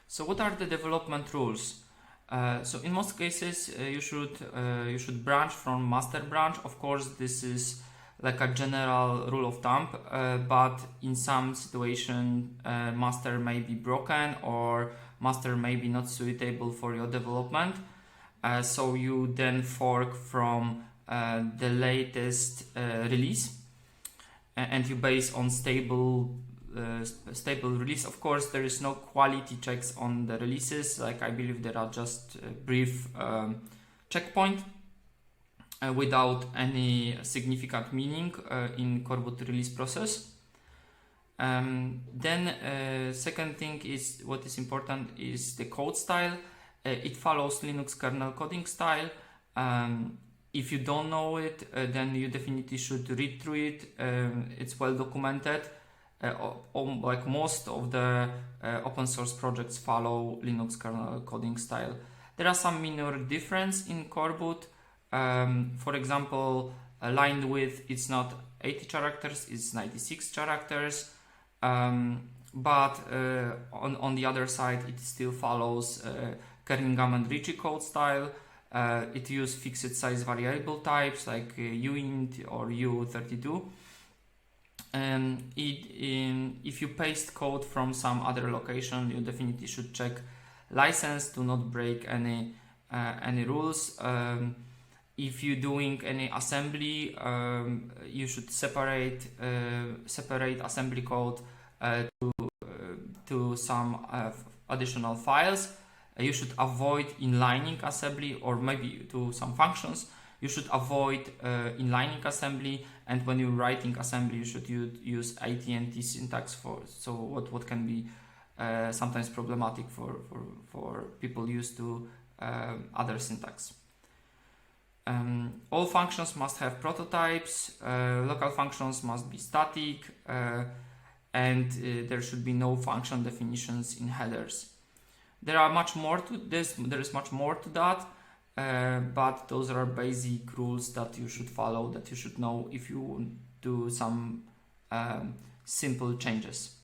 So what are the development rules? So in most cases, you should branch from master branch. Of course, this is like a general rule of thumb, but in some situation, master may be broken or master may be not suitable for your development. So you then fork from the latest release, and you base on stable release. Of course, there is no quality checks on the releases. Like, I believe there are just brief checkpoint without any significant meaning in Coreboot release process. Then second thing is, what is important is the code style. It follows Linux kernel coding style. If you don't know it, then you definitely should read through it. It's well documented. Like most of the open source projects follow Linux kernel coding style. There are some minor difference in Coreboot. For example, line width is not 80 characters, it's 96 characters. But on the other side, it still follows Kernighan and Ricci code style. It uses fixed size variable types like uint or u32. If you paste code from some other location, you definitely should check license to not break any rules. If you're doing any assembly, you should separate assembly code to some additional files. You should avoid inlining assembly, or maybe to some functions. You should avoid inlining assembly, and when you're writing assembly, you should use AT&T syntax so what can be sometimes problematic for people used to other syntax. All functions must have prototypes. Local functions must be static, and there should be no function definitions in headers. There is much more to that, but those are basic rules that you should follow, that you should know if you do some simple changes.